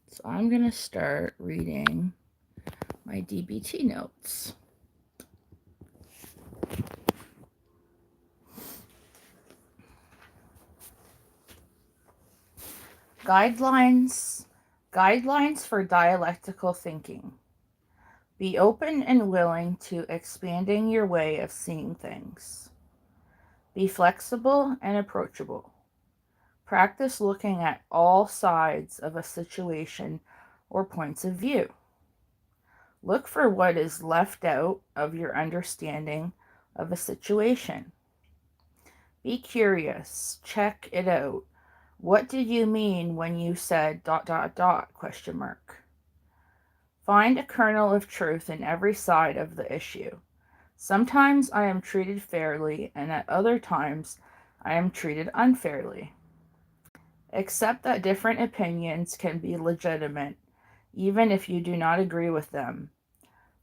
So I'm going to start reading my DBT notes. Guidelines for dialectical thinking. Be open and willing to expanding your way of seeing things. Be flexible and approachable. Practice looking at all sides of a situation or points of view. Look for what is left out of your understanding of a situation. Be curious. Check it out. What did you mean when you said ... question mark. Find a kernel of truth in every side of the issue. Sometimes I am treated fairly, and at other times I am treated unfairly. Accept that different opinions can be legitimate, even if you do not agree with them.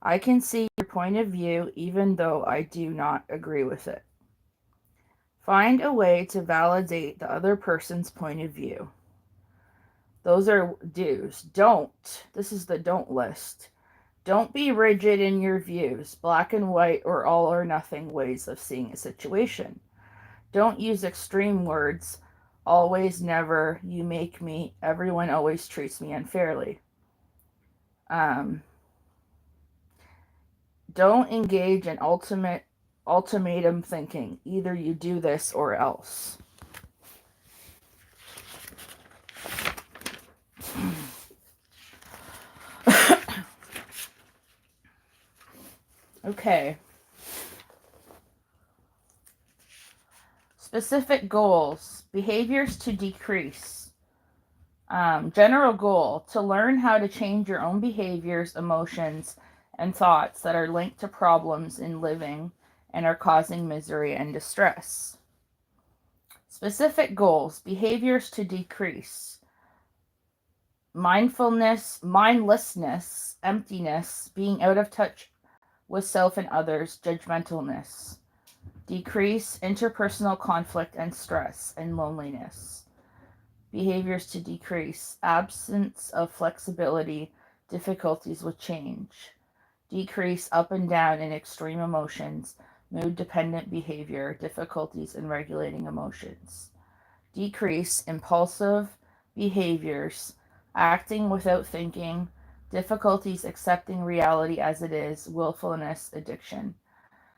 I can see your point of view even though I do not agree with it. Find a way to validate the other person's point of view. Those are do's. Don't. This is the don't list. Don't be rigid in your views, black and white or all or nothing ways of seeing a situation. Don't use extreme words, always, never, you make me, everyone always treats me unfairly. Don't engage in ultimatum thinking. Either you do this or else. Okay. Specific goals. Behaviors to decrease. General goal. To learn how to change your own behaviors, emotions, and thoughts that are linked to problems in living and are causing misery and distress. Specific goals. Behaviors to decrease. Mindlessness, emptiness, being out of touch with self and others, judgmentalness. Decrease interpersonal conflict and stress and loneliness. Behaviors to decrease. Absence of flexibility, difficulties with change. Decrease up and down in extreme emotions, mood-dependent behavior, difficulties in regulating emotions. Decrease impulsive behaviors, acting without thinking, difficulties accepting reality as it is, willfulness, addiction.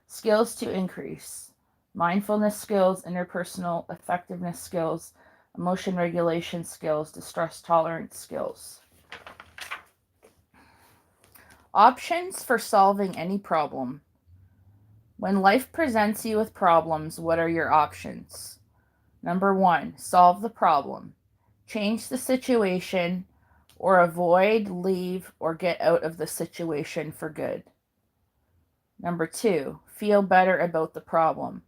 Skills to increase. Mindfulness skills, interpersonal effectiveness skills, emotion regulation skills, distress tolerance skills. Options for solving any problem. When life presents you with problems, what are your options? Number 1, solve the problem. Change the situation or avoid, leave, or get out of the situation for good. Number 2, feel better about the problem.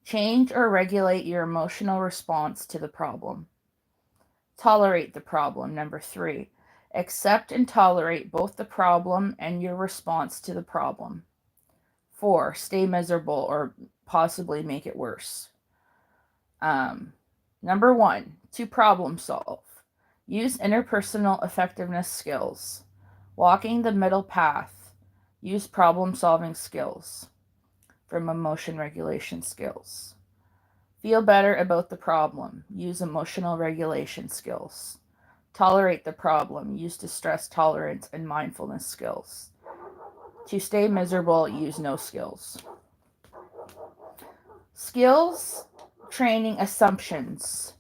Change or regulate your emotional response to the problem. Tolerate the problem. Number 3, accept and tolerate both the problem and your response to the problem. 4, stay miserable or possibly make it worse. Number 1, to problem solve. Use interpersonal effectiveness skills. Walking the middle path. Use problem solving skills from emotion regulation skills. Feel better about the problem. Use emotional regulation skills. Tolerate the problem. Use distress tolerance and mindfulness skills. To stay miserable, use no skills. Skills training assumptions.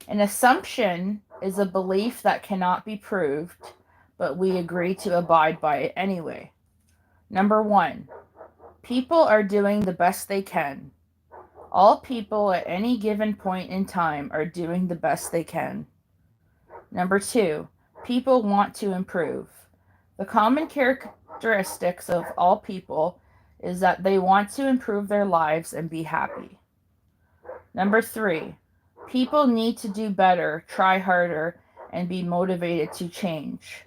An assumption is a belief that cannot be proved, but we agree to abide by it anyway. Number 1, people are doing the best they can. All people at any given point in time are doing the best they can. Number 2, people want to improve. The common characteristics of all people is that they want to improve their lives and be happy. Number 3, people need to do better, try harder, and be motivated to change.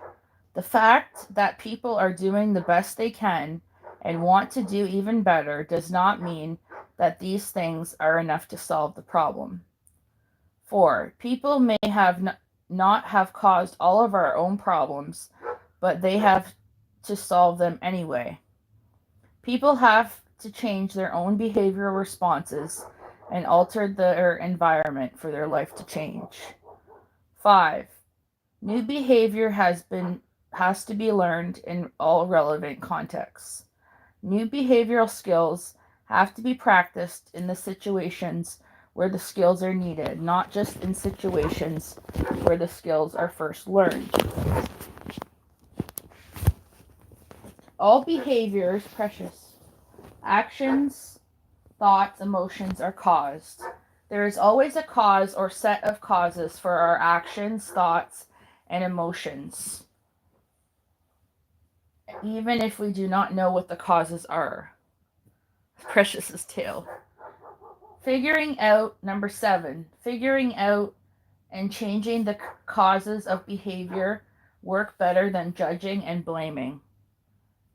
The fact that people are doing the best they can and want to do even better does not mean that these things are enough to solve the problem. 4, people may have not have caused all of our own problems, but they have to solve them anyway. People have to change their own behavioral responses and alter their environment for their life to change. 5. New behavior has to be learned in all relevant contexts. New behavioral skills have to be practiced in the situations where the skills are needed, not just in situations where the skills are first learned. All behavior is precious. Actions, thoughts, emotions are caused. There is always a cause or set of causes for our actions, thoughts, and emotions, even if we do not know what the causes are. Precious's tale. Number 7, figuring out and changing the causes of behavior work better than judging and blaming.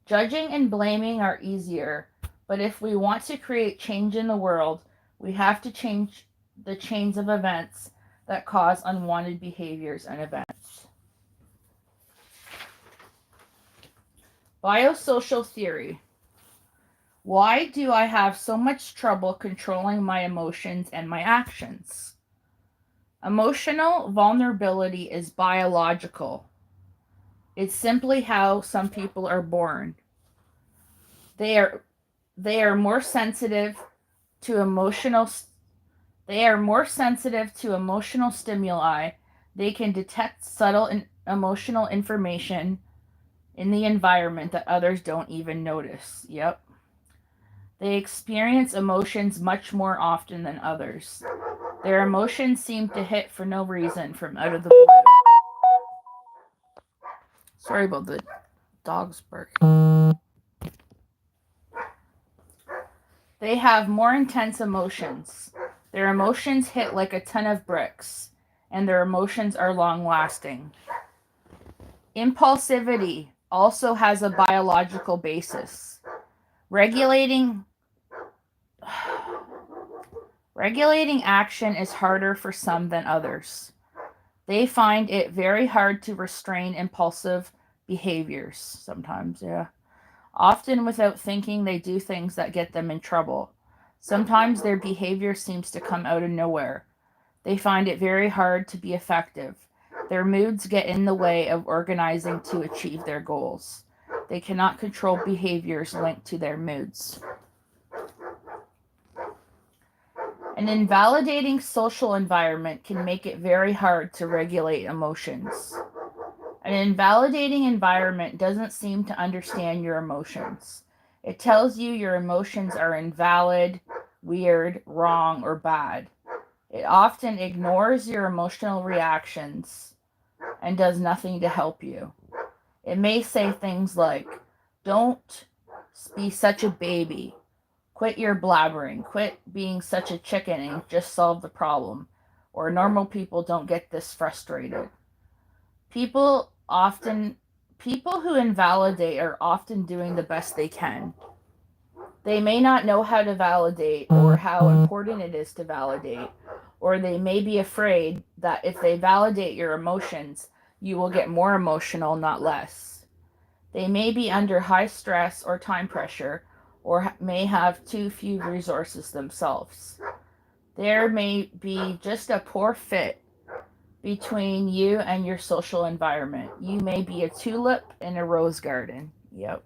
Judging and blaming are easier, but if we want to create change in the world, we have to change the chains of events that cause unwanted behaviors and events. Biosocial theory. Why do I have so much trouble controlling my emotions and my actions? Emotional vulnerability is biological. It's simply how some people are born. They are more sensitive to emotional stimuli. They can detect subtle emotional information in the environment that others don't even notice. Yep. They experience emotions much more often than others. Their emotions seem to hit for no reason from out of the blue. Sorry about the dogs barking. They have more intense emotions. Their emotions hit like a ton of bricks, and their emotions are long-lasting. Impulsivity also has a biological basis. Regulating action is harder for some than others. They find it very hard to restrain impulsive behaviors sometimes, yeah. Often without thinking, they do things that get them in trouble. Sometimes their behavior seems to come out of nowhere. They find it very hard to be effective. Their moods get in the way of organizing to achieve their goals. They cannot control behaviors linked to their moods. An invalidating social environment can make it very hard to regulate emotions. An invalidating environment doesn't seem to understand your emotions. It tells you your emotions are invalid, weird, wrong, or bad. It often ignores your emotional reactions and does nothing to help you. It may say things like, "Don't be such a baby. Quit your blabbering. Quit being such a chicken and just solve the problem." Or normal people don't get this frustrated. People who invalidate are often doing the best they can. They may not know how to validate or how important it is to validate, or they may be afraid that if they validate your emotions, you will get more emotional, not less. They may be under high stress or time pressure, or may have too few resources themselves. There may be just a poor fit between you and your social environment. You may be a tulip in a rose garden. Yep.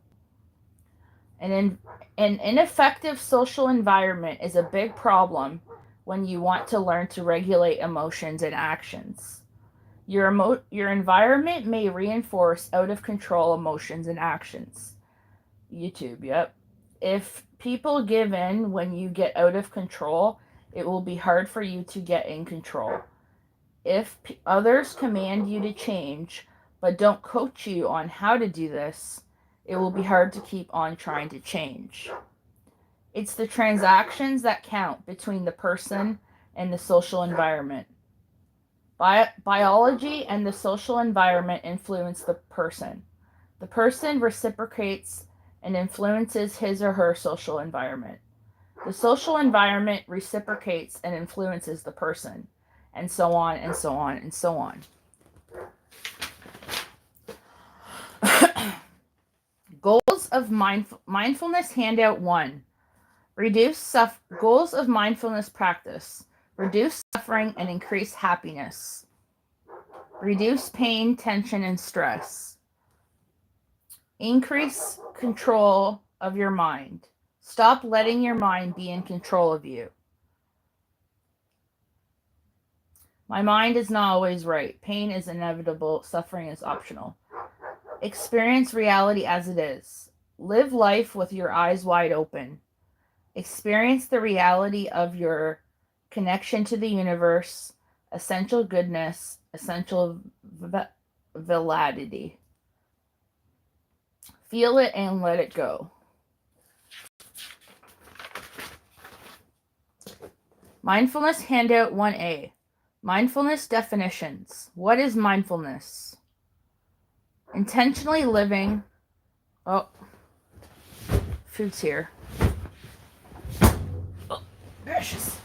An ineffective social environment is a big problem when you want to learn to regulate emotions and actions. Your environment may reinforce out of control emotions and actions. YouTube, yep. If people give in when you get out of control, it will be hard for you to get in control. If others command you to change, but don't coach you on how to do this, it will be hard to keep on trying to change. It's the transactions that count between the person and the social environment. Biology and the social environment influence the person. The person reciprocates and influences his or her social environment. The social environment reciprocates and influences the person, and so on and so on and so on. of mindfulness handout 1. Goals of mindfulness practice. Reduce suffering and increase happiness. Reduce pain, tension, and stress. Increase control of your mind. Stop letting your mind be in control of you. My mind is not always right. Pain is inevitable. Suffering is optional. Experience reality as it is. Live life with your eyes wide open. Experience the reality of your connection to the universe, essential goodness, essential validity. Feel it and let it go. Mindfulness handout 1A. Mindfulness definitions. What is mindfulness? Intentionally living. Oh, food's here. Oh, precious.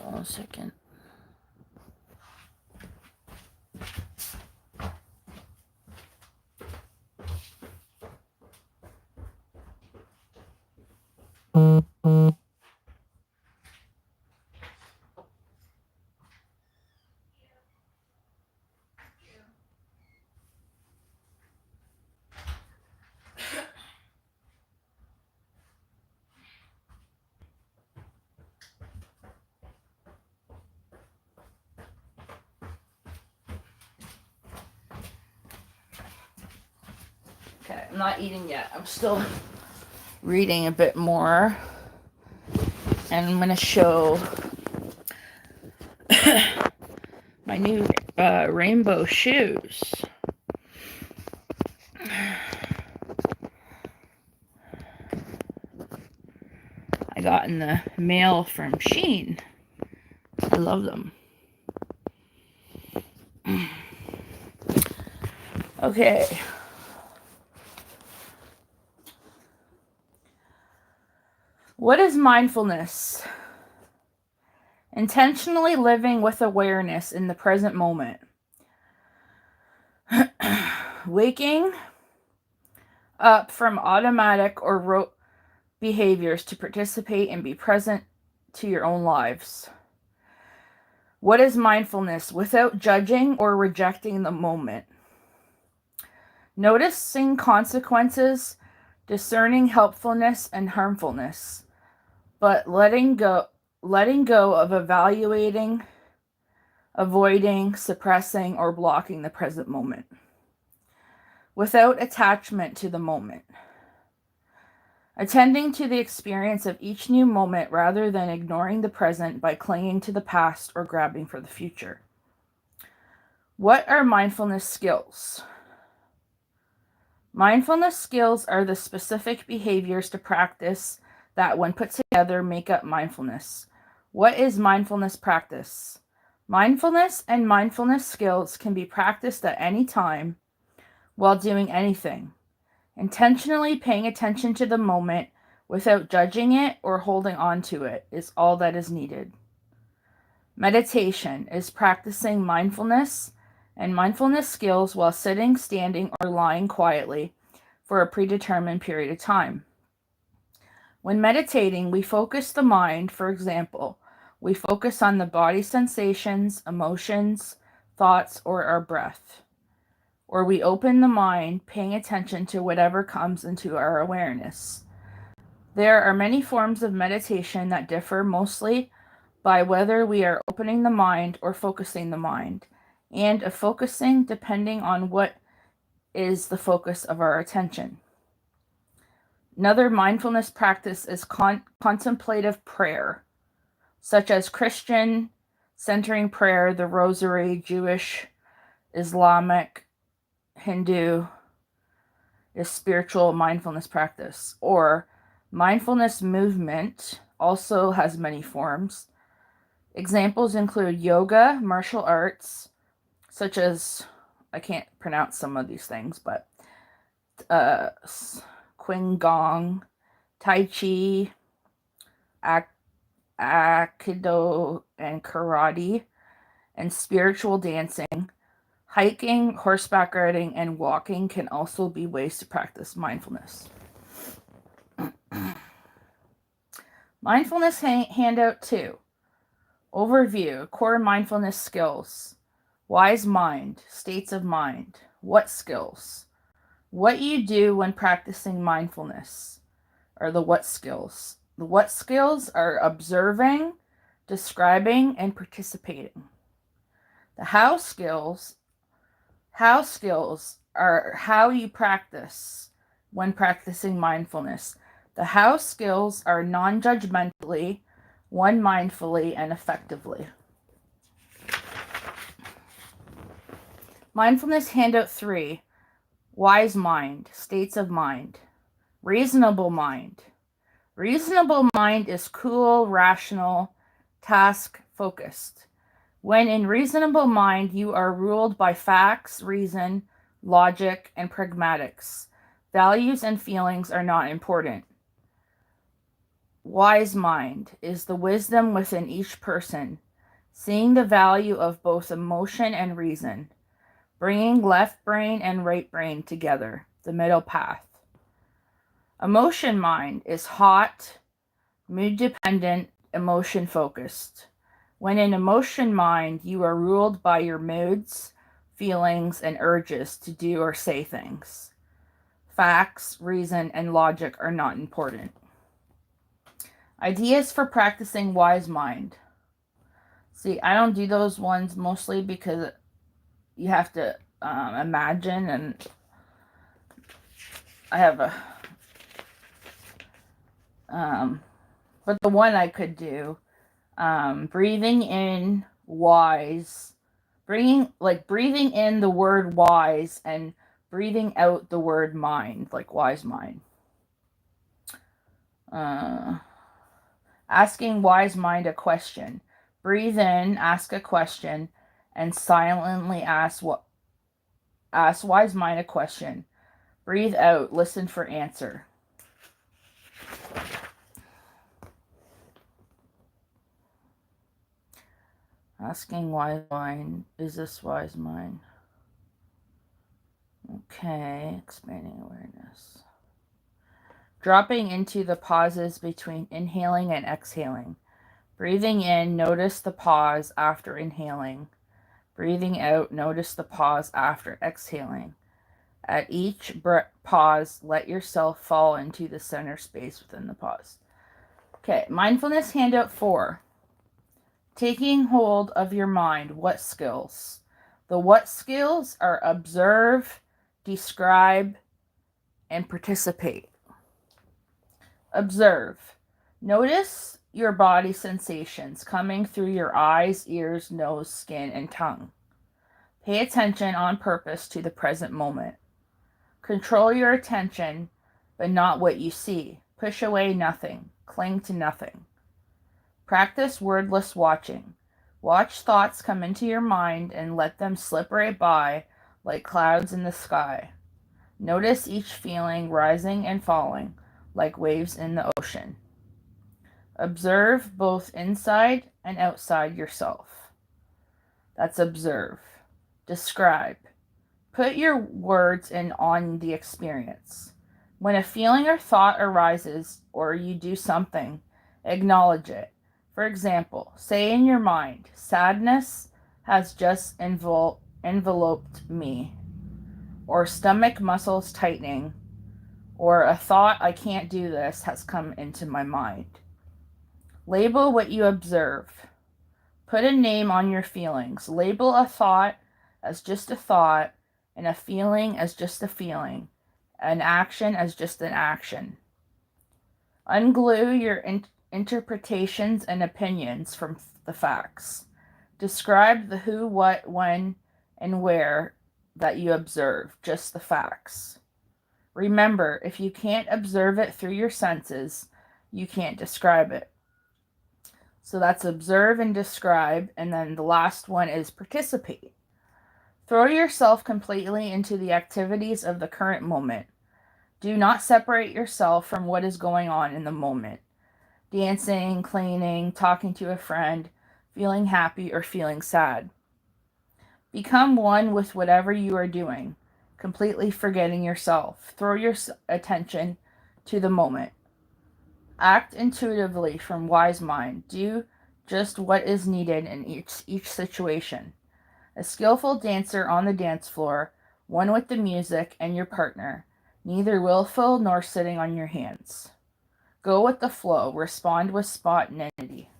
Hold on a second. Okay, I'm not eating yet. I'm still reading a bit more. And I'm going to show my new rainbow shoes. I got in the mail from Shein. I love them. Okay. What is mindfulness? Intentionally living with awareness in the present moment. Waking up from automatic or rote behaviors to participate and be present to your own lives. What is mindfulness? Without judging or rejecting the moment. Noticing consequences, discerning helpfulness and harmfulness, but letting go of evaluating, avoiding, suppressing, or blocking the present moment. Without attachment to the moment. Attending to the experience of each new moment rather than ignoring the present by clinging to the past or grabbing for the future. What are mindfulness skills? Mindfulness skills are the specific behaviors to practice that, when put together, make up mindfulness. What is mindfulness practice? Mindfulness and mindfulness skills can be practiced at any time while doing anything. Intentionally paying attention to the moment without judging it or holding on to it is all that is needed. Meditation is practicing mindfulness and mindfulness skills while sitting, standing, or lying quietly for a predetermined period of time. When meditating, we focus the mind. For example, we focus on the body sensations, emotions, thoughts, or our breath. Or we open the mind, paying attention to whatever comes into our awareness. There are many forms of meditation that differ mostly by whether we are opening the mind or focusing the mind, and of focusing depending on what is the focus of our attention. Another mindfulness practice is contemplative prayer, such as Christian centering prayer, the Rosary, Jewish, Islamic, Hindu is spiritual mindfulness practice, or mindfulness movement also has many forms. Examples include yoga, martial arts, such as, I can't pronounce some of these things, but Qigong, Tai Chi, Aikido, and Karate, and spiritual dancing, Hiking, horseback riding, and walking can also be ways to practice mindfulness. Mindfulness handout 2. Overview, core mindfulness skills. Wise mind, states of mind. What skills? What you do when practicing mindfulness are the what skills. The what skills are observing, describing, and participating. The how skills are how you practice when practicing mindfulness. The how skills are non-judgmentally, one mindfully, and effectively. Mindfulness handout 3. Wise mind, states of mind. Reasonable mind. Reasonable mind is cool, rational, task-focused. When in reasonable mind, you are ruled by facts, reason, logic, and pragmatics. Values and feelings are not important. Wise mind is the wisdom within each person, seeing the value of both emotion and reason, bringing left brain and right brain together, the middle path. Emotion mind is hot, mood-dependent, emotion-focused. When in emotion mind, you are ruled by your moods, feelings, and urges to do or say things. Facts, reason, and logic are not important. Ideas for practicing wise mind. See, I don't do those ones mostly because you have to imagine, and I have a but the one I could do, breathing in wise, breathing in the word wise and breathing out the word mind, like wise mind. Asking wise mind a question. Breathe in, ask a question, and silently ask wise mind a question. Breathe out, listen for answer. Asking wise mind, is this wise mind? Okay, expanding awareness. Dropping into the pauses between inhaling and exhaling. Breathing in, notice the pause after inhaling. Breathing out, notice the pause after exhaling. At each pause, let yourself fall into the center space within the pause. Okay, mindfulness handout 4. Taking hold of your mind, what skills? The what skills are observe, describe, and participate. Observe. Notice your body sensations coming through your eyes, ears, nose, skin, and tongue. Pay attention on purpose to the present moment. Control your attention, but not what you see. Push away nothing. Cling to nothing. Practice wordless watching. Watch thoughts come into your mind and let them slip right by like clouds in the sky. Notice each feeling rising and falling like waves in the ocean. Observe both inside and outside yourself. That's observe. Describe. Put your words in on the experience. When a feeling or thought arises or you do something, acknowledge it. For example, say in your mind, sadness has just enveloped me, or stomach muscles tightening, or a thought, I can't do this, has come into my mind. Label what you observe. Put a name on your feelings. Label a thought as just a thought, and a feeling as just a feeling, an action as just an action. Unglue your interpretations and opinions from the facts. Describe the who, what, when, and where that you observe, just the facts. Remember, if you can't observe it through your senses, you can't describe it. So that's observe and describe, and then the last one is participate. Throw yourself completely into the activities of the current moment. Do not separate yourself from what is going on in the moment. Dancing, cleaning, talking to a friend, feeling happy or feeling sad. Become one with whatever you are doing, completely forgetting yourself. Throw your attention to the moment. Act intuitively from wise mind. Do just what is needed in each situation. A skillful dancer on the dance floor, one with the music and your partner, neither willful nor sitting on your hands. Go with the flow. Respond with spontaneity.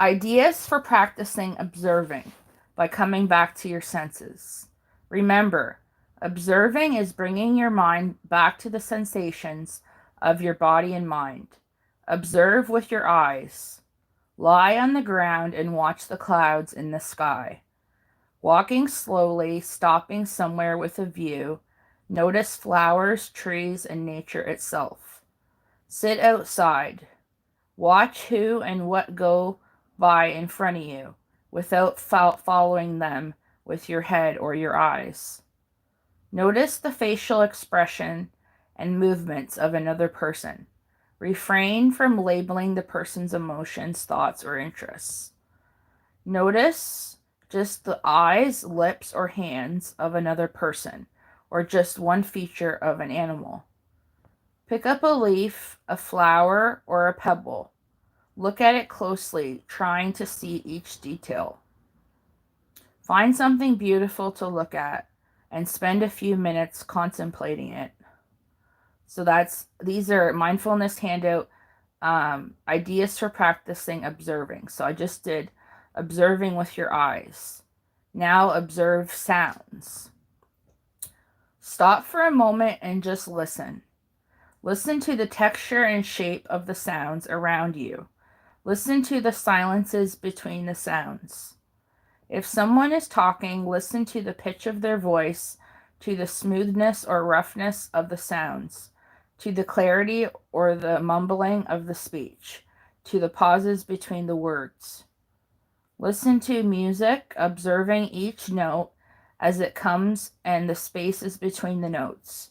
Ideas for practicing observing by coming back to your senses. Remember, observing is bringing your mind back to the sensations of your body and mind. Observe with your eyes. Lie on the ground and watch the clouds in the sky. Walking slowly, stopping somewhere with a view, notice flowers, trees, and nature itself. Sit outside. Watch who and what go by in front of you without following them with your head or your eyes. Notice the facial expression and movements of another person. Refrain from labeling the person's emotions, thoughts, or interests. Notice just the eyes, lips, or hands of another person, or just one feature of an animal. Pick up a leaf, a flower, or a pebble. Look at it closely, trying to see each detail. Find something beautiful to look at and spend a few minutes contemplating it. So these are mindfulness handout ideas for practicing observing. So I just did observing with your eyes. Now observe sounds. Stop for a moment and just listen. Listen to the texture and shape of the sounds around you. Listen to the silences between the sounds. If someone is talking, listen to the pitch of their voice, to the smoothness or roughness of the sounds, to the clarity or the mumbling of the speech, to the pauses between the words. Listen to music, observing each note as it comes and the spaces between the notes.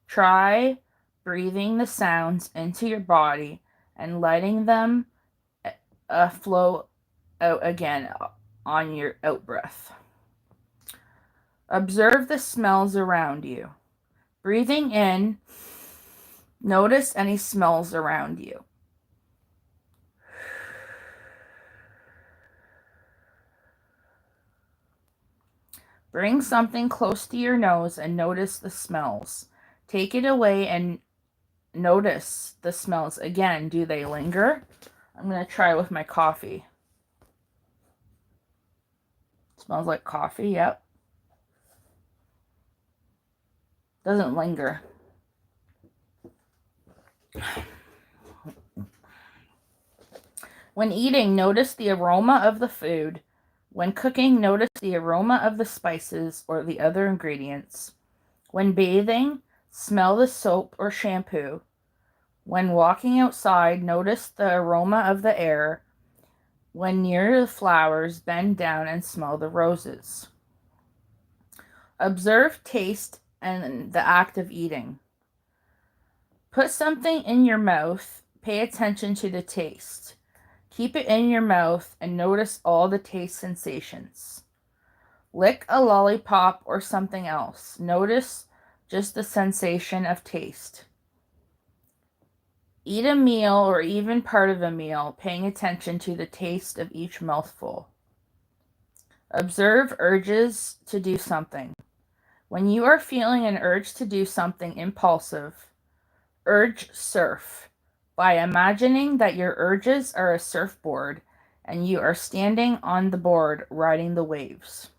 Try breathing the sounds into your body and letting them flow out again on your out breath. Observe the smells around you. Breathing in, notice any smells around you. Bring something close to your nose and notice the smells. Take it away and notice the smells. Again, do they linger? I'm going to try with my coffee. Smells like coffee, yep. Doesn't linger. When eating, notice the aroma of the food. When cooking, notice the aroma of the spices or the other ingredients. When bathing, smell the soap or shampoo. When walking outside, notice the aroma of the air. When near the flowers, bend down and smell the roses. Observe taste and the act of eating. Put something in your mouth. Pay attention to the taste. Keep it in your mouth and notice all the taste sensations. Lick a lollipop or something else. Notice just the sensation of taste. Eat a meal or even part of a meal, paying attention to the taste of each mouthful. Observe urges to do something. When you are feeling an urge to do something impulsive, urge surf by imagining that your urges are a surfboard and you are standing on the board riding the waves.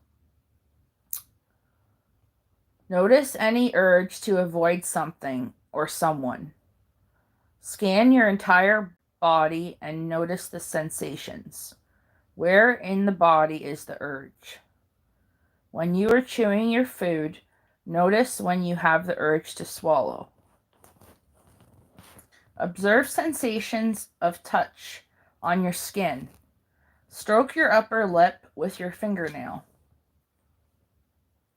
Notice any urge to avoid something or someone. Scan your entire body and notice the sensations. Where in the body is the urge? When you are chewing your food, notice when you have the urge to swallow. Observe sensations of touch on your skin. Stroke your upper lip with your fingernail.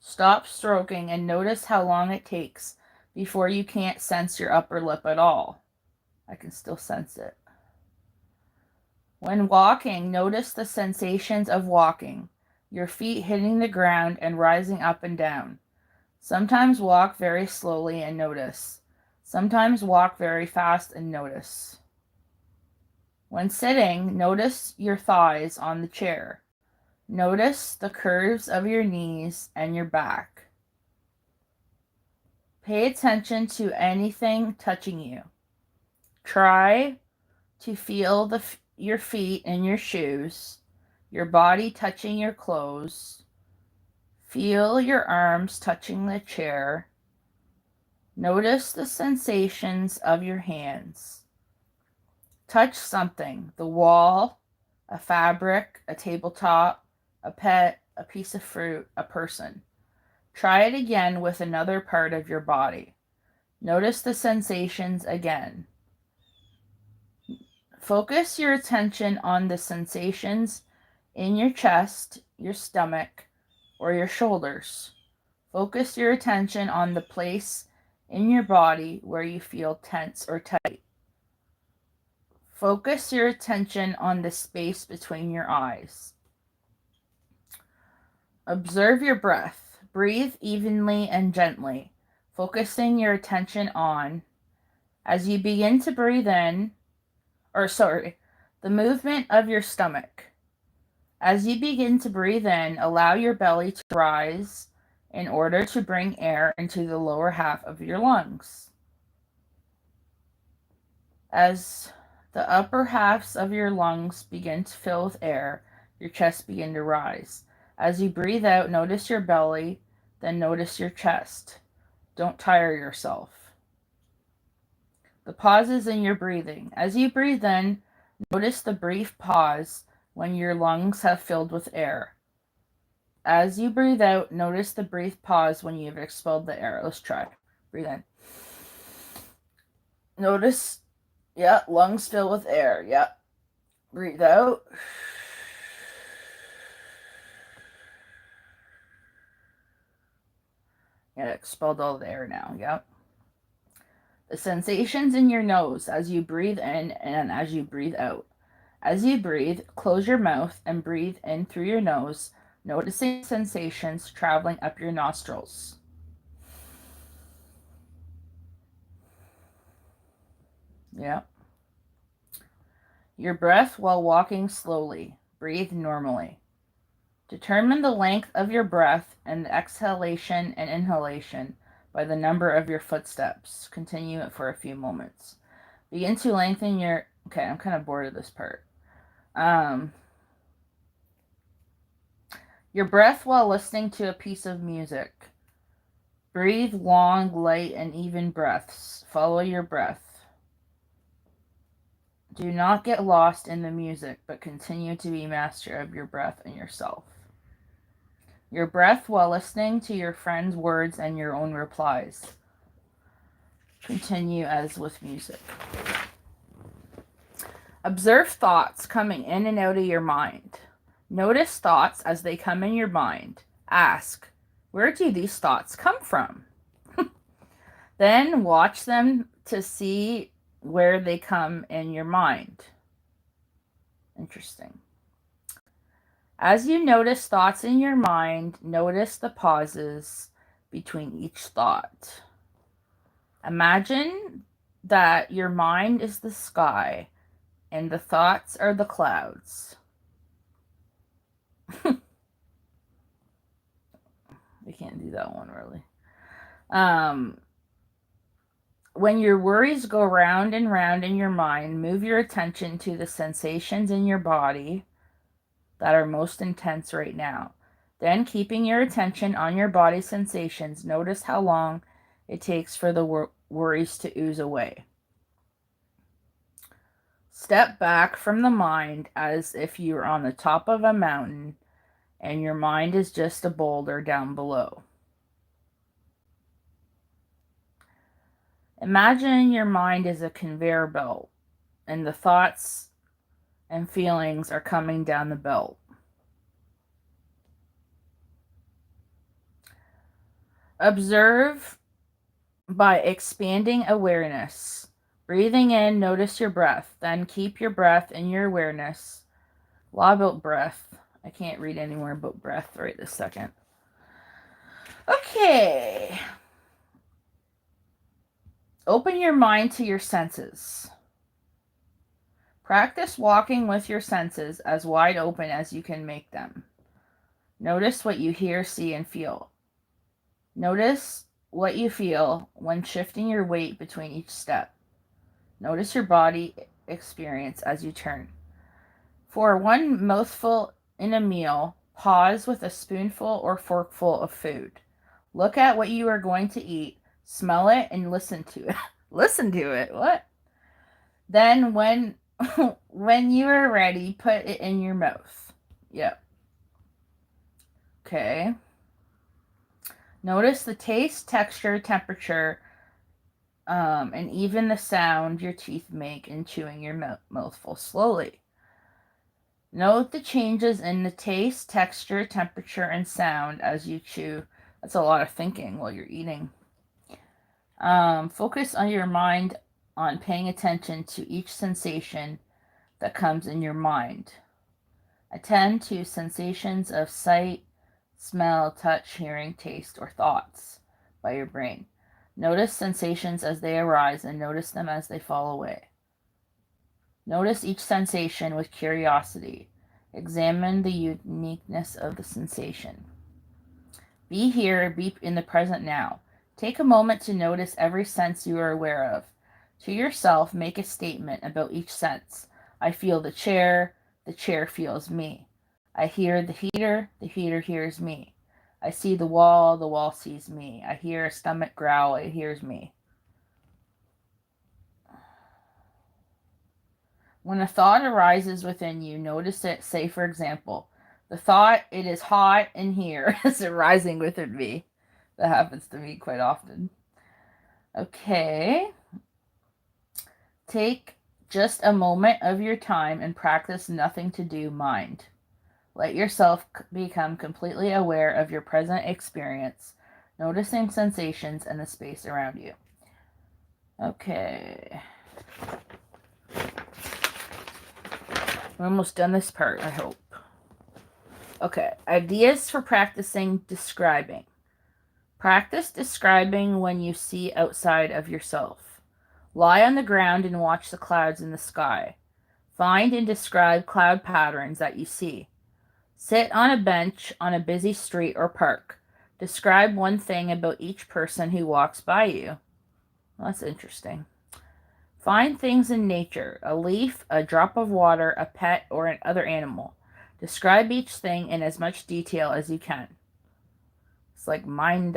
Stop stroking and notice how long it takes before you can't sense your upper lip at all. I can still sense it. When walking, notice the sensations of walking, your feet hitting the ground and rising up and down. Sometimes walk very slowly and notice. Sometimes walk very fast and notice. When sitting, notice your thighs on the chair. Notice the curves of your knees and your back. Pay attention to anything touching you. Try to feel your feet in your shoes, your body touching your clothes. Feel your arms touching the chair. Notice the sensations of your hands. Touch something, the wall, a fabric, a tabletop, a pet, a piece of fruit, a person. Try it again with another part of your body. Notice the sensations again. Focus your attention on the sensations in your chest, your stomach, or your shoulders. Focus your attention on the place in your body where you feel tense or tight. Focus your attention on the space between your eyes. Observe your breath. Breathe evenly and gently, focusing your attention on, as you begin to breathe in, the movement of your stomach. As you begin to breathe in, allow your belly to rise in order to bring air into the lower half of your lungs. As the upper halves of your lungs begin to fill with air, your chest begins to rise. As you breathe out, notice your belly, then notice your chest. Don't tire yourself. The pauses in your breathing. As you breathe in, notice the brief pause when your lungs have filled with air. As you breathe out, notice the brief pause when you've expelled the air. Let's try. Breathe in. Notice, lungs fill with air. Breathe out. Expelled all the air now. The sensations in your nose as you breathe in and as you breathe out. As you breathe, close your mouth and breathe in through your nose, noticing sensations traveling up your nostrils. Your breath while walking slowly. Breathe normally. Determine the length of your breath and the exhalation and inhalation by the number of your footsteps. Continue it for a few moments. Begin to lengthen your... Okay, I'm kind of bored of this part. Your breath while listening to a piece of music. Breathe long, light, and even breaths. Follow your breath. Do not get lost in the music, but continue to be master of your breath and yourself. Your breath while listening to your friend's words and your own replies. Continue as with music. Observe thoughts coming in and out of your mind. Notice thoughts as they come in your mind. Ask, where do these thoughts come from? Then watch them to see where they come in your mind. Interesting. As you notice thoughts in your mind, notice the pauses between each thought. Imagine that your mind is the sky and the thoughts are the clouds. We can't do that one really. When your worries go round and round in your mind, move your attention to the sensations in your body that are most intense right now. Then, keeping your attention on your body sensations, notice how long it takes for the worries to ooze away. Step back from the mind as if you were on the top of a mountain and your mind is just a boulder down below. Imagine your mind is a conveyor belt and the thoughts and feelings are coming down the belt. Observe by expanding awareness. Breathing in, notice your breath. Then keep your breath in your awareness. A lot about breath. I can't read any more about breath right this second. Okay. Open your mind to your senses. Practice walking with your senses as wide open as you can make them. Notice what you hear, see, and feel. Notice what you feel when shifting your weight between each step. Notice your body experience as you turn. For one mouthful in a meal, pause with a spoonful or forkful of food. Look at what you are going to eat, smell it, and listen to it. Listen to it. What? Then when you are ready, put it in your mouth. Yep. Okay. Notice the taste, texture, temperature, and even the sound your teeth make in chewing your mouthful slowly. Note the changes in the taste, texture, temperature, and sound as you chew. That's a lot of thinking while you're eating. Focus on your mind on paying attention to each sensation that comes in your mind. Attend to sensations of sight, smell, touch, hearing, taste, or thoughts by your brain. Notice sensations as they arise and notice them as they fall away. Notice each sensation with curiosity. Examine the uniqueness of the sensation. Be here, be in the present now. Take a moment to notice every sense you are aware of. To yourself, make a statement about each sense. I feel the chair feels me. I hear the heater hears me. I see the wall sees me. I hear a stomach growl, it hears me. When a thought arises within you, notice it. Say, for example, the thought, it is hot in here, is arising within me. That happens to me quite often. Okay. Take just a moment of your time and practice nothing to do mind. Let yourself become completely aware of your present experience, noticing sensations and the space around you. Okay. We're almost done this part, I hope. Okay, ideas for practicing describing. Practice describing when you see outside of yourself. Lie on the ground and watch the clouds in the sky. Find and describe cloud patterns that you see. Sit on a bench on a busy street or park. Describe one thing about each person who walks by you. Well, that's interesting. Find things in nature, a leaf, a drop of water, a pet, or another animal. Describe each thing in as much detail as you can. It's like mind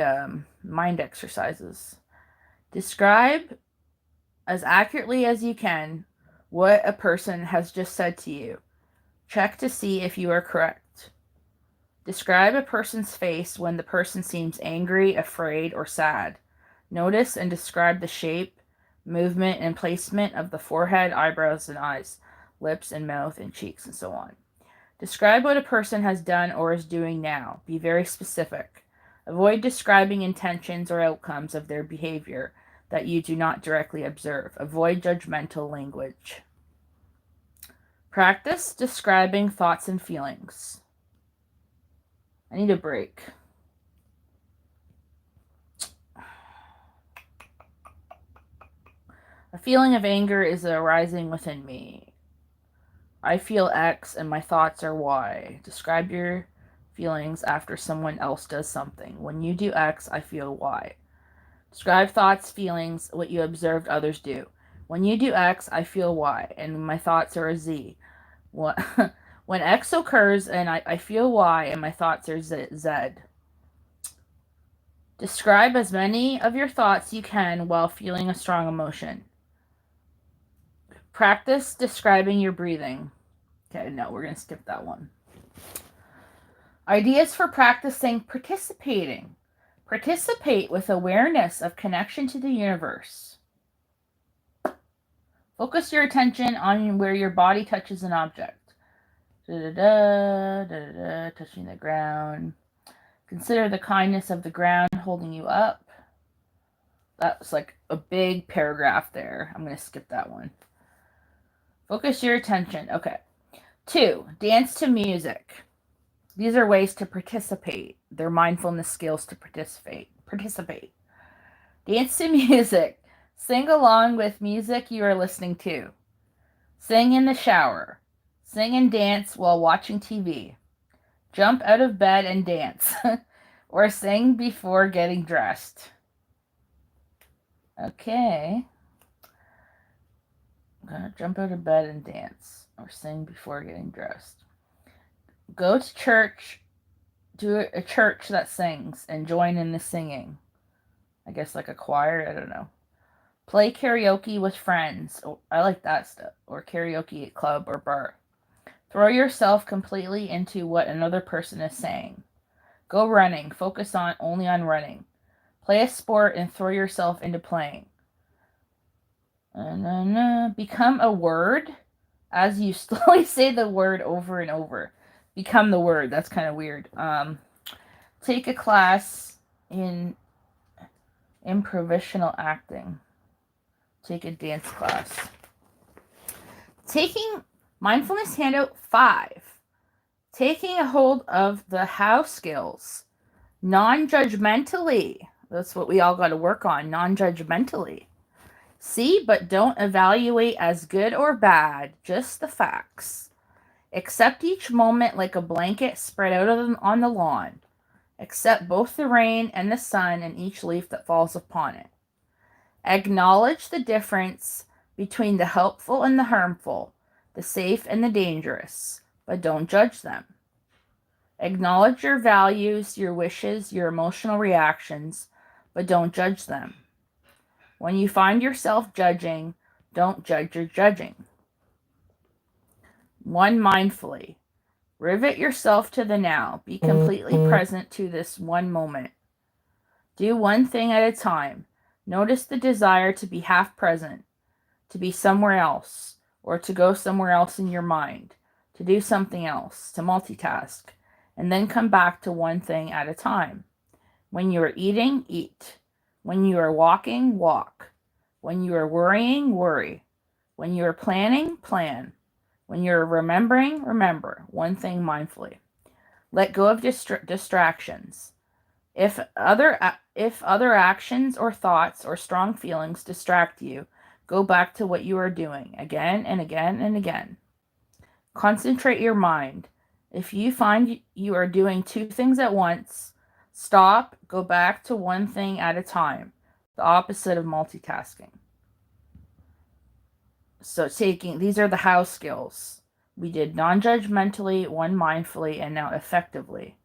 exercises. Describe as accurately as you can what a person has just said to you. Check to see if you are correct. Describe a person's face when the person seems angry, afraid, or sad. Notice and describe the shape, movement, and placement of the forehead, eyebrows, and eyes, lips, and mouth, and cheeks, and so on. Describe what a person has done or is doing now. Be very specific. Avoid describing intentions or outcomes of their behavior that you do not directly observe. Avoid judgmental language. Practice describing thoughts and feelings. I need a break. A feeling of anger is arising within me. I feel X and my thoughts are Y. Describe your feelings after someone else does something. When you do X, I feel Y. Describe thoughts, feelings, what you observed others do. When you do X, I feel Y, and my thoughts are a Z. When X occurs and I feel Y and my thoughts are Z. Describe as many of your thoughts you can while feeling a strong emotion. Practice describing your breathing. Okay, no, we're going to skip that one. Ideas for practicing participating. Participate with awareness of connection to the universe. Focus your attention on where your body touches an object. Touching the ground. Consider the kindness of the ground holding you up. That's like a big paragraph there. I'm going to skip that one. Focus your attention. Okay. 2, dance to music. These are ways to participate. They're mindfulness skills to participate. Dance to music. Sing along with music you are listening to. Sing in the shower. Sing and dance while watching TV. Jump out of bed and dance. Or sing before getting dressed. Okay. I'm gonna jump out of bed and dance. Or sing before getting dressed. Go to church. Do a church that sings and join in the singing. I guess like a choir. I don't know. Play karaoke with friends. Oh, I like that stuff. Or karaoke at club or bar. Throw yourself completely into what another person is saying. Go running. Focus only on running. Play a sport and throw yourself into playing. Become a word as you slowly say the word over and over. Become the word. That's kind of weird. Take a class in improvisational acting. Take a dance class. Taking mindfulness handout 5. Taking a hold of the how skills. Non-judgmentally. That's what we all got to work on. Non-judgmentally. See, but don't evaluate as good or bad. Just the facts. Accept each moment like a blanket spread out on the lawn. Accept both the rain and the sun and each leaf that falls upon it. Acknowledge the difference between the helpful and the harmful, the safe and the dangerous, but don't judge them. Acknowledge your values, your wishes, your emotional reactions, but don't judge them. When you find yourself judging, don't judge your judging. 1, mindfully. Rivet yourself to the now. Be completely present to this one moment. Do one thing at a time. Notice the desire to be half present, to be somewhere else, or to go somewhere else in your mind, to do something else, to multitask, and then come back to one thing at a time. When you are eating, eat. When you are walking, walk. When you are worrying, worry. When you are planning, plan. When you are remembering, remember. One thing mindfully. Let go of distractions. If other actions or thoughts or strong feelings distract you, go back to what you are doing again and again and again. Concentrate your mind. If you find you are doing 2 things at once, stop, go back to one thing at a time, the opposite of multitasking. So these are the how skills. We did non-judgmentally, 1 mindfully, and now effectively.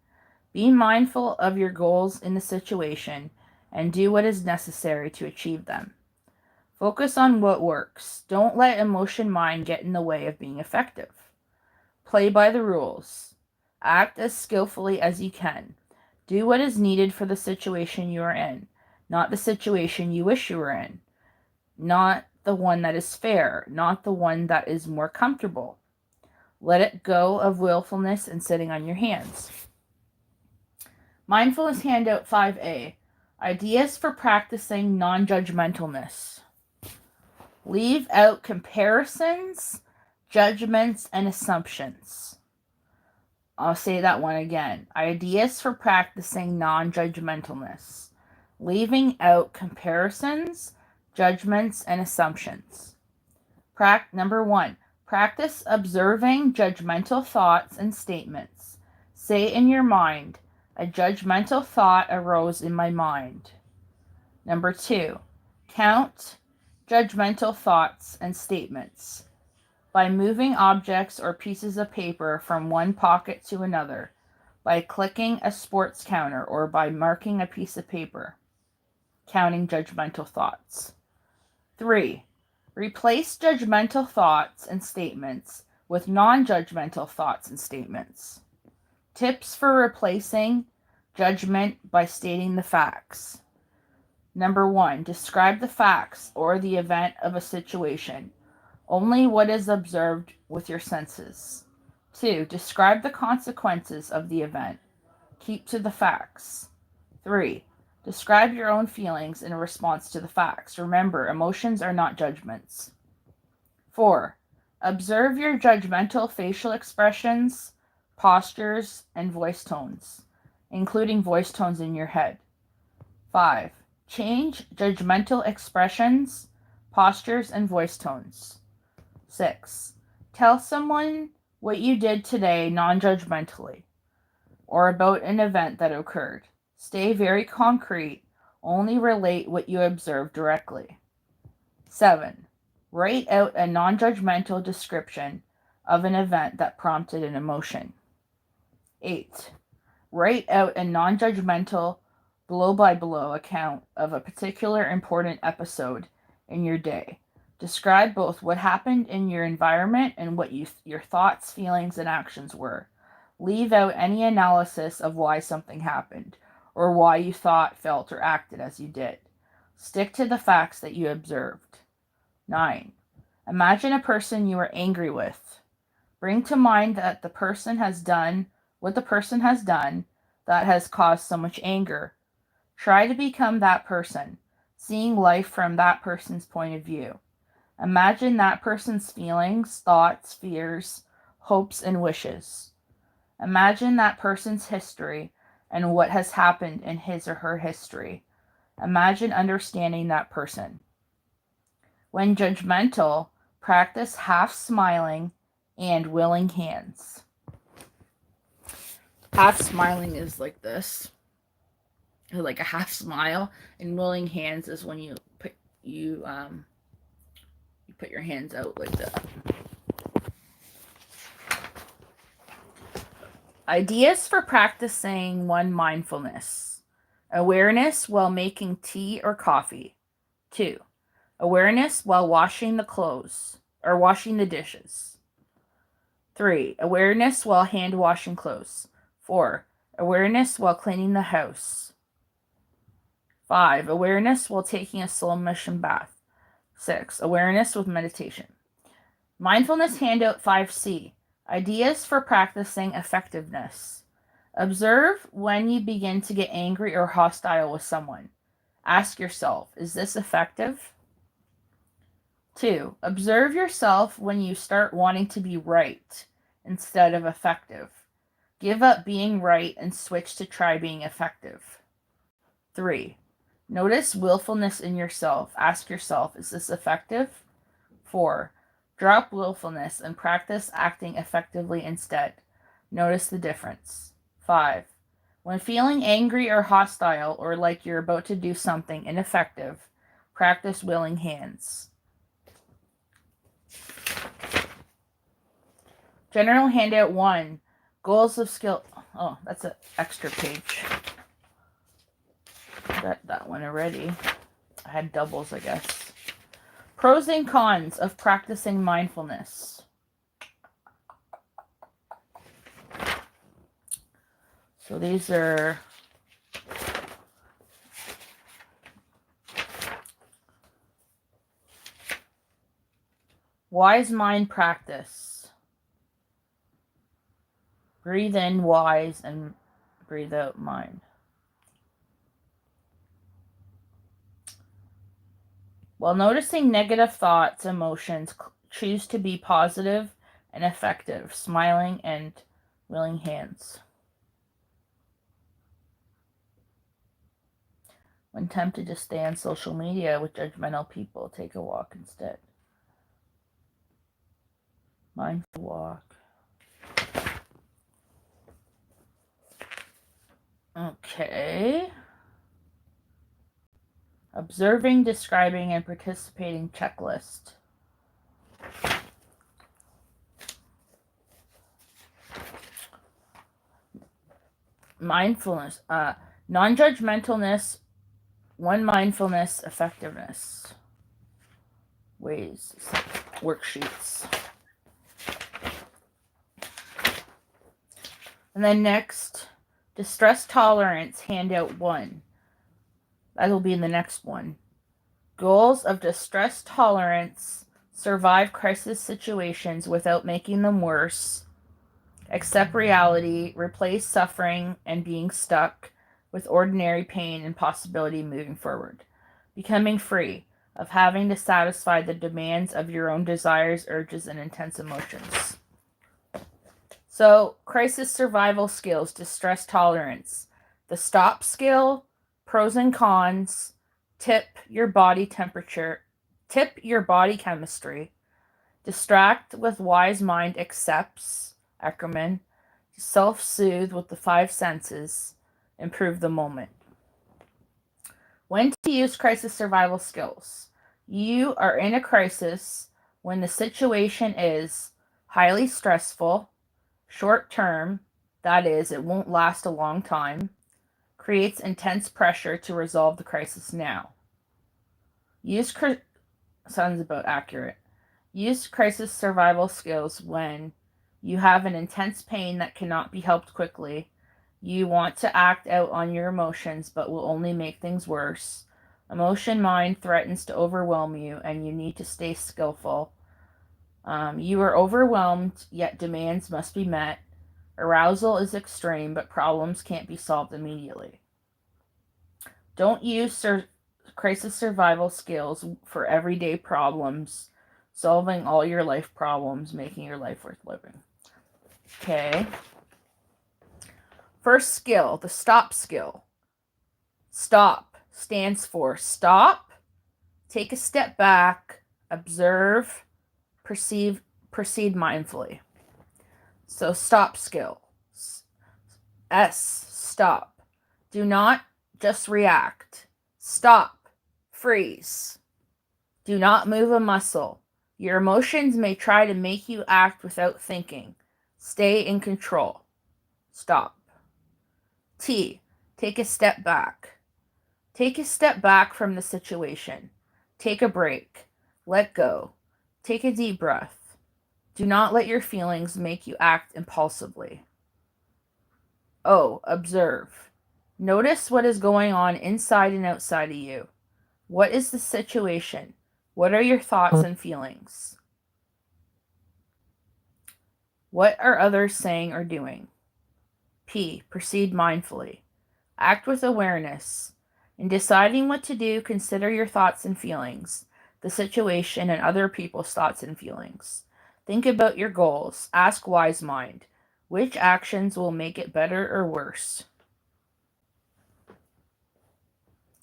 Be mindful of your goals in the situation and do what is necessary to achieve them. Focus on what works. Don't let emotion mind get in the way of being effective. Play by the rules. Act as skillfully as you can. Do what is needed for the situation you are in, not the situation you wish you were in, not the one that is fair, not the one that is more comfortable. Let it go of willfulness and sitting on your hands. Mindfulness handout 5A. Ideas for practicing non-judgmentalness. Leave out comparisons, judgments, and assumptions. I'll say that one again. Ideas for practicing non-judgmentalness. Leaving out comparisons, judgments, and assumptions. Number 1. Practice observing judgmental thoughts and statements. Say in your mind, a judgmental thought arose in my mind. Number 2. Count judgmental thoughts and statements by moving objects or pieces of paper from one pocket to another, by clicking a sports counter, or by marking a piece of paper. Counting judgmental thoughts. 3. Replace judgmental thoughts and statements with non-judgmental thoughts and statements. Tips for replacing judgment by stating the facts. Number 1. Describe the facts or the event of a situation. Only what is observed with your senses. 2. Describe the consequences of the event. Keep to the facts. 3. Describe your own feelings in response to the facts. Remember, emotions are not judgments. 4. Observe your judgmental facial expressions, postures, and voice tones, including voice tones in your head. 5. Change judgmental expressions, postures, and voice tones. 6. Tell someone what you did today non-judgmentally, or about an event that occurred. Stay very concrete. Only relate what you observed directly. 7. Write out a non-judgmental description of an event that prompted an emotion. 8. Write out a non-judgmental, blow-by-blow account of a particular important episode in your day. Describe both what happened in your environment and what your thoughts, feelings, and actions were. Leave out any analysis of why something happened, or why you thought, felt, or acted as you did. Stick to the facts that you observed. 9. Imagine a person you are angry with. Bring to mind that the person has done what the person has done that has caused so much anger. Try to become that person, seeing life from that person's point of view. Imagine that person's feelings, thoughts, fears, hopes, and wishes. Imagine that person's history and what has happened in his or her history. Imagine understanding that person. When judgmental, practice half smiling and willing hands. Half smiling is like this, like a half smile, and willing hands is when you put your hands out like that. Ideas for practicing one mindfulness. Awareness while making tea or coffee. 2. Awareness while washing the clothes or washing the dishes. 3. Awareness while hand washing clothes. 4. Awareness while cleaning the house. 5. Awareness while taking a slow motion bath. 6. Awareness with meditation. Mindfulness handout 5C. Ideas for practicing effectiveness. Observe when you begin to get angry or hostile with someone. Ask yourself, is this effective? 2. Observe yourself when you start wanting to be right instead of effective. Give up being right and switch to try being effective. 3. Notice willfulness in yourself. Ask yourself, is this effective? 4. Drop willfulness and practice acting effectively instead. Notice the difference. 5. When feeling angry or hostile or like you're about to do something ineffective, practice willing hands. General handout 1. Goals of skill. Oh, that's an extra page. Got that one already. I had doubles, I guess. Pros and cons of practicing mindfulness. So these are wise mind practice. Breathe in wise and breathe out mind. While noticing negative thoughts, emotions, choose to be positive and effective, smiling and willing hands. When tempted to stay on social media with judgmental people, take a walk instead. Mindful walk. Okay. Observing, describing, and participating checklist. Mindfulness, non-judgmentalness, one mindfulness, effectiveness. Ways, worksheets. And then next, distress tolerance, handout 1. That'll be in the next one. Goals of distress tolerance: survive crisis situations without making them worse, accept reality, replace suffering and being stuck, with ordinary pain and possibility moving forward. Becoming free of having to satisfy the demands of your own desires, urges, and intense emotions. So, crisis survival skills, distress tolerance, the stop skill, pros and cons, tip your body temperature, tip your body chemistry, distract with wise mind accepts, Eckerman, self-soothe with the five senses, improve the moment. When to use crisis survival skills. You are in a crisis when the situation is highly stressful, short term, that is, it won't last a long time, creates intense pressure to resolve the crisis now. Sounds about accurate. Use crisis survival skills when you have an intense pain that cannot be helped quickly. You want to act out on your emotions but will only make things worse. Emotion mind threatens to overwhelm you and you need to stay skillful. You are overwhelmed, yet demands must be met. Arousal is extreme, but problems can't be solved immediately. Don't use crisis survival skills for everyday problems, solving all your life problems, making your life worth living. Okay. First skill, the stop skill. Stop stands for stop, take a step back, observe, proceed mindfully. So stop skill. S, stop. Do not just react. Stop. Freeze. Do not move a muscle. Your emotions may try to make you act without thinking. Stay in control. Stop. T, take a step back. Take a step back from the situation. Take a break. Let go. Take a deep breath. Do not let your feelings make you act impulsively. O, observe. Notice what is going on inside and outside of you. What is the situation? What are your thoughts and feelings? What are others saying or doing? P, proceed mindfully. Act with awareness. In deciding what to do, consider your thoughts and feelings, the situation, and other people's thoughts and feelings. Think about your goals. Ask wise mind. Which actions will make it better or worse?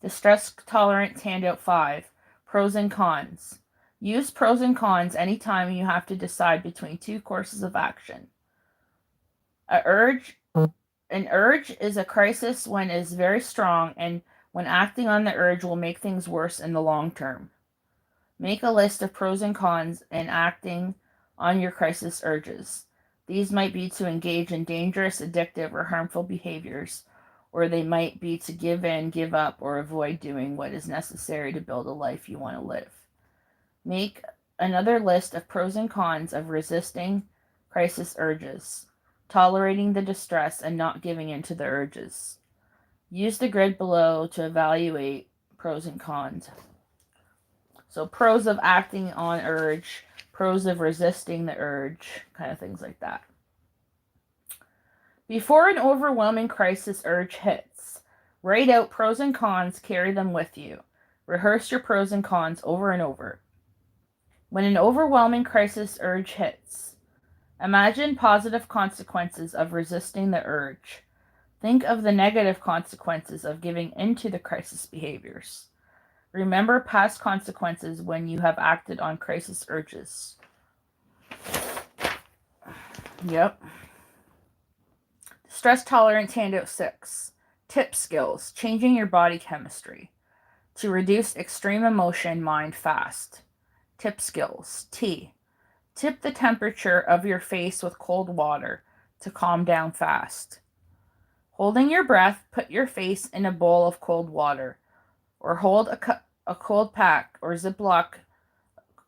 The stress tolerance handout 5. Pros and cons. Use pros and cons anytime you have to decide between two courses of action. An urge is a crisis when it is very strong, and when acting on the urge will make things worse in the long term. Make a list of pros and cons in acting on your crisis urges. These might be to engage in dangerous, addictive, or harmful behaviors, or they might be to give in, give up, or avoid doing what is necessary to build a life you want to live. Make another list of pros and cons of resisting crisis urges, tolerating the distress, and not giving in to the urges. Use the grid below to evaluate pros and cons. So pros of acting on urge, pros of resisting the urge, kind of things like that. Before an overwhelming crisis urge hits, write out pros and cons, carry them with you. Rehearse your pros and cons over and over. When an overwhelming crisis urge hits, imagine positive consequences of resisting the urge. Think of the negative consequences of giving into the crisis behaviors. Remember past consequences when you have acted on crisis urges. Yep. Stress tolerance handout 6. Tip skills. Changing your body chemistry. To reduce extreme emotion, mind fast. Tip skills. T. Tip the temperature of your face with cold water to calm down fast. Holding your breath, put your face in a bowl of cold water, or hold a cold pack or Ziploc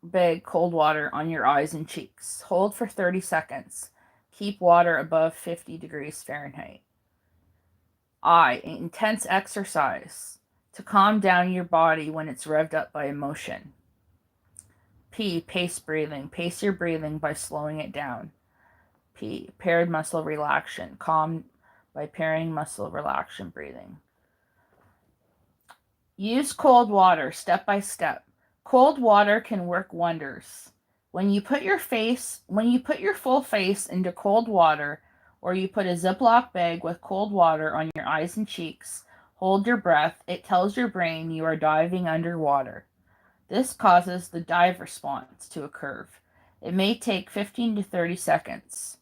bag cold water on your eyes and cheeks. Hold for 30 seconds. Keep water above 50 degrees Fahrenheit. I. Intense exercise to calm down your body when it's revved up by emotion. P. Pace breathing. Pace your breathing by slowing it down. P. Paired muscle relaxation. Calm by pairing muscle relaxation breathing. Use cold water step by step. Cold water can work wonders. When you put your full face into cold water, or you put a Ziploc bag with cold water on your eyes and cheeks, hold your breath, it tells your brain you are diving underwater. This causes the dive response to occur. It may take 15 to 30 seconds.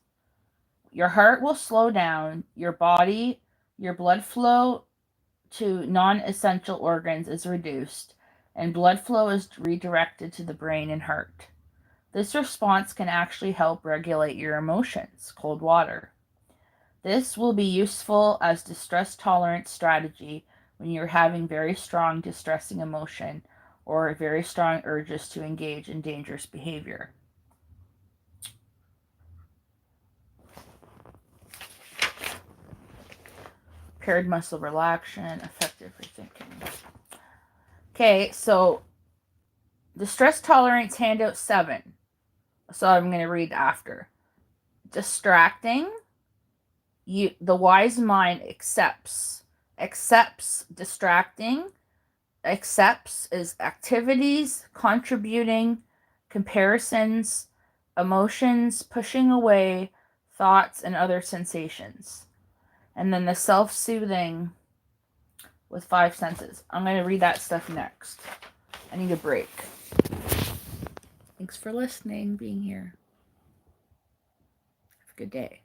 Your heart will slow down, your blood flow to non-essential organs is reduced, and blood flow is redirected to the brain and heart. This response can actually help regulate your emotions, cold water. This will be useful as distress tolerance strategy when you're having very strong distressing emotion or very strong urges to engage in dangerous behavior. Paired muscle relaxation, effective rethinking. Okay, so distress tolerance handout 7. So I'm going to read after. Distracting. The wise mind accepts distracting. Accepts is activities, contributing, comparisons, emotions, pushing away, thoughts, and other sensations. And then the self-soothing with 5 senses. I'm going to read that stuff next. I need a break. Thanks for listening, being here. Have a good day.